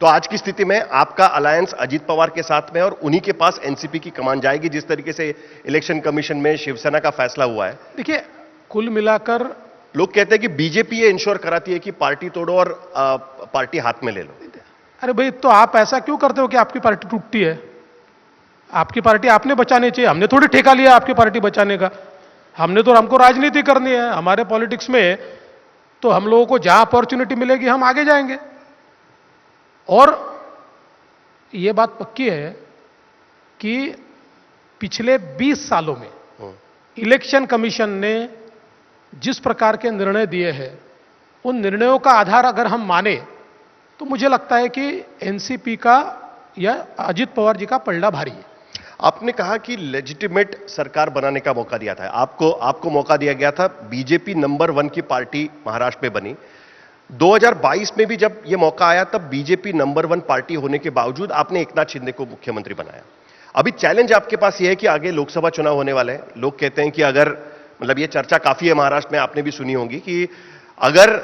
तो आज की स्थिति में आपका अलायंस अजीत पवार के साथ में और उन्हीं के पास एनसीपी की कमान जाएगी, जिस तरीके से इलेक्शन कमीशन में शिवसेना का फैसला हुआ है। देखिए, कुल मिलाकर लोग कहते हैं कि बीजेपी ये इंश्योर कराती है कि पार्टी तोड़ो और पार्टी हाथ में ले लो। अरे भाई, तो आप ऐसा क्यों करते हो कि आपकी पार्टी टूटती है? आपकी पार्टी आपने बचानी चाहिए, हमने थोड़ी ठेका लिया आपकी पार्टी बचाने का। हमको राजनीति करनी है, हमारे पॉलिटिक्स में तो हम लोगों को जहां अपॉर्चुनिटी मिलेगी हम आगे जाएंगे। और यह बात पक्की है कि पिछले 20 सालों में इलेक्शन कमीशन ने जिस प्रकार के निर्णय दिए हैं, उन निर्णयों का आधार अगर हम माने तो मुझे लगता है कि एनसीपी का या अजीत पवार जी का पलड़ा भारी है। आपने कहा कि लेजिटिमेट सरकार बनाने का मौका दिया था, आपको मौका दिया गया था। बीजेपी नंबर 1 की पार्टी महाराष्ट्र में बनी। 2022 में भी जब यह मौका आया, तब बीजेपी नंबर 1 पार्टी होने के बावजूद आपने एकनाथ शिंदे को मुख्यमंत्री बनाया। अभी चैलेंज आपके पास यह है कि आगे लोकसभा चुनाव होने वाले हैं। लोग कहते हैं कि अगर, मतलब यह चर्चा काफी है महाराष्ट्र में, आपने भी सुनी होगी, कि अगर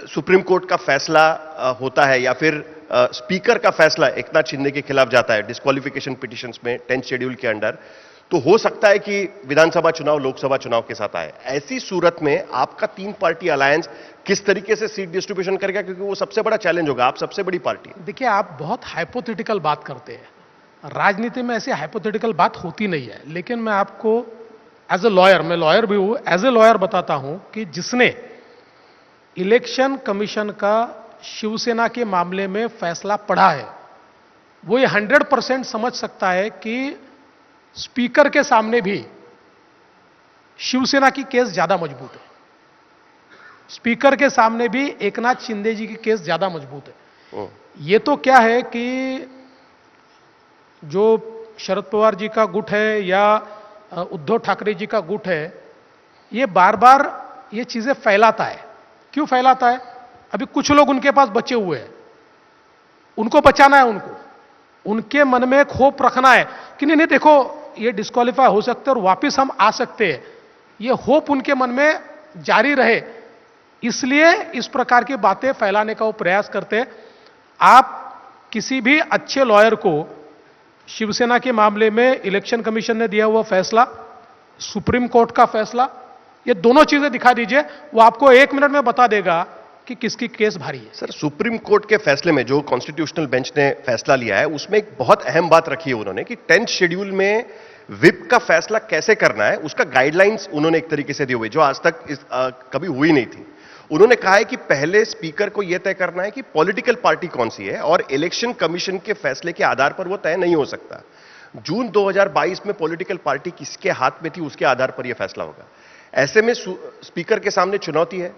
सुप्रीम कोर्ट का फैसला होता है या फिर स्पीकर का फैसला एकनाथ शिंदे के खिलाफ जाता है डिस्क्वालिफिकेशन पिटीशंस में 10th शेड्यूल के अंडर, तो हो सकता है कि विधानसभा चुनाव लोकसभा चुनाव के साथ आए। ऐसी सूरत में आपका 3 पार्टी अलायंस किस तरीके से सीट डिस्ट्रीब्यूशन करेगा, क्योंकि वो सबसे बड़ा चैलेंज होगा, आप सबसे बड़ी पार्टी। देखिए, आप बहुत हाइपोथेटिकल बात करते हैं। राजनीति में ऐसी हाइपोथेटिकल बात होती नहीं है। लेकिन मैं आपको एज ए लॉयर, मैं लॉयर भी हूं, एज ए लॉयर बताता हूं कि जिसने इलेक्शन कमीशन का शिवसेना के मामले में फैसला पढ़ा है, वो ये 100% समझ सकता है कि स्पीकर के सामने भी शिवसेना की केस ज्यादा मजबूत है। स्पीकर के सामने भी एकनाथ शिंदे जी की केस ज्यादा मजबूत है। ये तो क्या है कि जो शरद पवार जी का गुट है या उद्धव ठाकरे जी का गुट है, ये बार बार ये चीजें फैलाता है। क्यों फैलाता है? अभी कुछ लोग उनके पास बचे हुए हैं, उनको बचाना है, उनके मन में एक होप रखना है कि नहीं नहीं देखो, ये डिस्क्वालीफाई हो सकते हैं और वापस हम आ सकते हैं। ये होप उनके मन में जारी रहे, इसलिए इस प्रकार की बातें फैलाने का वो प्रयास करते हैं। आप किसी भी अच्छे लॉयर को शिवसेना के मामले में इलेक्शन कमीशन ने दिया हुआ फैसला, सुप्रीम कोर्ट का फैसला, ये दोनों चीजें दिखा दीजिए, वो आपको 1 मिनट में बता देगा कि किसकी केस भारी है। सर, सुप्रीम कोर्ट के फैसले में जो कॉन्स्टिट्यूशनल बेंच ने फैसला लिया है, उसमें एक बहुत अहम बात रखी है उन्होंने कि 10th शेड्यूल में विप का फैसला कैसे करना है, उसका गाइडलाइंस उन्होंने एक तरीके से दी हुई, जो आज तक कभी हुई नहीं थी। उन्होंने कहा है कि पहले स्पीकर को यह तय करना है कि पॉलिटिकल पार्टी कौन सी है, और इलेक्शन कमीशन के फैसले के आधार पर वो तय नहीं हो सकता। जून 2022 में पॉलिटिकल पार्टी किसके हाथ में थी, उसके आधार पर यह फैसला होगा। ऐसे में स्पीकर के सामने चुनौती है,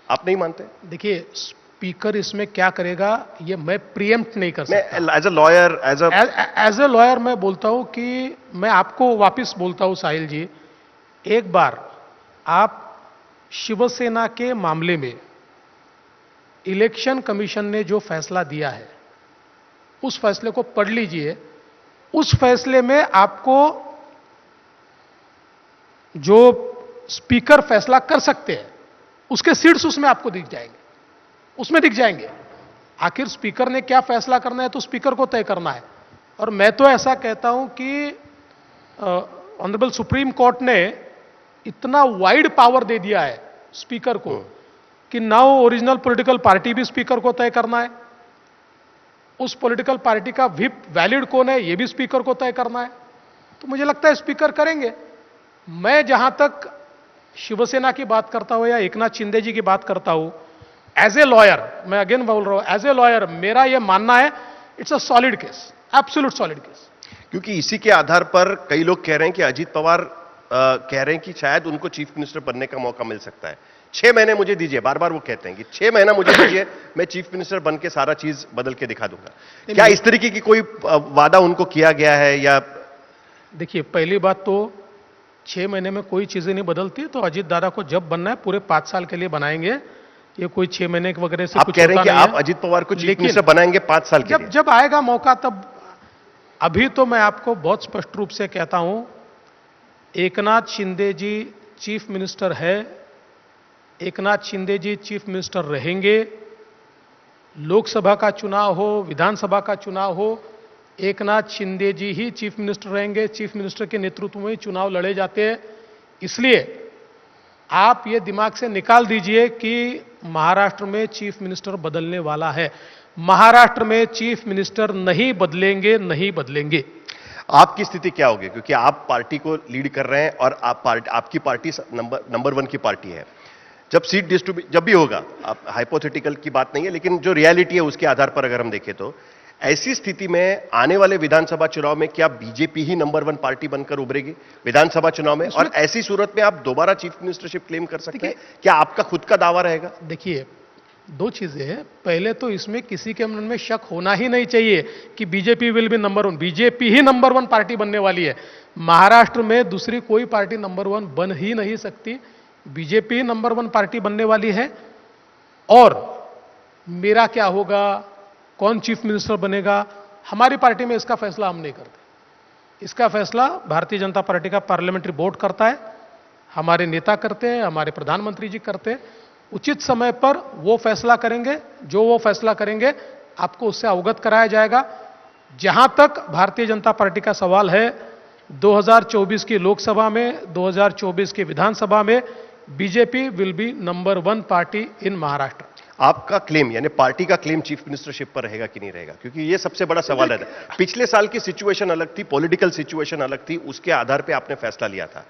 आप नहीं मानते? देखिए, स्पीकर इसमें क्या करेगा ये मैं प्रीएम्प्ट नहीं कर सकता। एज अ लॉयर मैं बोलता हूं कि मैं आपको वापस बोलता हूं साहिल जी, एक बार आप शिवसेना के मामले में इलेक्शन कमीशन ने जो फैसला दिया है, उस फैसले को पढ़ लीजिए। उस फैसले में आपको जो स्पीकर फैसला कर सकते हैं, उसके सीट्स उसमें आपको दिख जाएंगे, उसमें दिख जाएंगे। आखिर स्पीकर ने क्या फैसला करना है तो स्पीकर को तय करना है। और मैं तो ऐसा कहता हूं कि ऑनरेबल सुप्रीम कोर्ट ने इतना वाइड पावर दे दिया है स्पीकर को कि नाउ ओरिजिनल पॉलिटिकल पार्टी भी स्पीकर को तय करना है, उस पॉलिटिकल पार्टी का व्हिप वैलिड कौन है यह भी स्पीकर को तय करना है। तो मुझे लगता है स्पीकर करेंगे। मैं जहां तक शिवसेना की बात करता हूं या एकनाथ शिंदे जी की बात करता हूं, एज ए लॉयर, मैं अगेन बोल रहा हूं, एज ए लॉयर मेरा यह मानना है it's a solid case, absolute solid case. क्योंकि इसी के आधार पर कई लोग कह रहे हैं कि अजीत पवार कह रहे हैं कि शायद उनको चीफ मिनिस्टर बनने का मौका मिल सकता है। 6 महीने मुझे दीजिए, बार बार वो कहते हैं कि 6 महीना मुझे दीजिए, मैं चीफ मिनिस्टर बन के सारा चीज बदल के दिखा दूंगा। क्या इस तरीके की कोई वादा उनको किया गया है? या देखिए, पहली बात तो 6 महीने में कोई चीजें नहीं बदलती। तो अजीत दादा को जब बनना है पूरे 5 साल के लिए बनाएंगे, ये कोई 6 महीने वगैरह से आप कुछ कह रहे हैं कि नहीं आप है। अजीत पवार को चीफ मिनिस्टर बनाएंगे 5 साल के लिए? जब आएगा मौका तब। अभी तो मैं आपको बहुत स्पष्ट रूप से कहता हूं, एकनाथ शिंदे जी चीफ मिनिस्टर है, एकनाथ शिंदे जी चीफ मिनिस्टर रहेंगे। लोकसभा का चुनाव हो, विधानसभा का चुनाव हो, एकनाथ शिंदे जी ही चीफ मिनिस्टर रहेंगे। चीफ मिनिस्टर के नेतृत्व में ही चुनाव लड़े जाते हैं। इसलिए आप ये दिमाग से निकाल दीजिए कि महाराष्ट्र में चीफ मिनिस्टर बदलने वाला है। महाराष्ट्र में चीफ मिनिस्टर नहीं बदलेंगे, नहीं बदलेंगे। आपकी स्थिति क्या होगी, क्योंकि आप पार्टी को लीड कर रहे हैं और आपकी पार्टी नंबर 1 की पार्टी है। जब सीट डिस्ट्रीब्यूट जब भी होगा, आप हाइपोथेटिकल की बात नहीं है, लेकिन जो रियलिटी है उसके आधार पर अगर हम देखें तो ऐसी स्थिति में आने वाले विधानसभा चुनाव में क्या बीजेपी ही नंबर 1 पार्टी बनकर उभरेगी विधानसभा चुनाव में? और ऐसी सूरत में आप दोबारा चीफ मिनिस्टरशिप क्लेम कर सकते हैं? क्या आपका खुद का दावा रहेगा? देखिए, दो चीजें हैं। पहले तो इसमें किसी के मन में शक होना ही नहीं चाहिए कि BJP will be number 1। BJP he number 1 party बनने वाली है। महाराष्ट्र में दूसरी कोई पार्टी नंबर 1 बन ही नहीं सकती। बीजेपी नंबर 1 पार्टी बनने वाली है। और मेरा क्या होगा, कौन चीफ मिनिस्टर बनेगा, हमारी पार्टी में इसका फैसला हम नहीं करते। इसका फैसला भारतीय जनता पार्टी का पार्लियामेंट्री बोर्ड करता है, हमारे नेता करते हैं, हमारे प्रधानमंत्री जी करते हैं। उचित समय पर वो फैसला करेंगे। जो वो फैसला करेंगे आपको उससे अवगत कराया जाएगा। जहां तक भारतीय जनता पार्टी का सवाल है, 2024 की लोकसभा में, 2024 की विधानसभा में BJP will be number 1 party इन महाराष्ट्र। आपका क्लेम यानी पार्टी का क्लेम चीफ मिनिस्टरशिप पर रहेगा कि नहीं रहेगा? क्योंकि ये सबसे बड़ा सवाल है। पिछले साल की सिचुएशन अलग थी, पॉलिटिकल सिचुएशन अलग थी, उसके आधार पे आपने फैसला लिया था।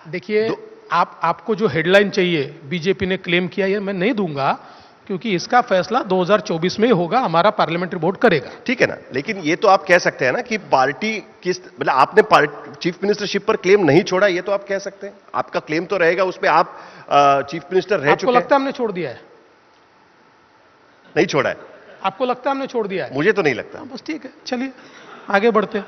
देखिए, आपको जो हेडलाइन चाहिए बीजेपी ने क्लेम किया, ये मैं नहीं दूंगा, क्योंकि इसका फैसला 2024 में ही होगा, हमारा पार्लियामेंट्री बोर्ड करेगा। ठीक है ना, लेकिन ये तो आप कह सकते हैं ना कि पार्टी किस, मतलब आपने चीफ मिनिस्टरशिप पर क्लेम नहीं छोड़ा, ये तो आप कह सकते हैं। आपका क्लेम तो रहेगा, उसमें आप चीफ मिनिस्टर रह चुके हैं। आपको लगता है हमने छोड़ दिया है? नहीं छोड़ा है। आपको लगता है हमने छोड़ दिया है? मुझे तो नहीं लगता। बस ठीक है, चलिए आगे बढ़ते हैं।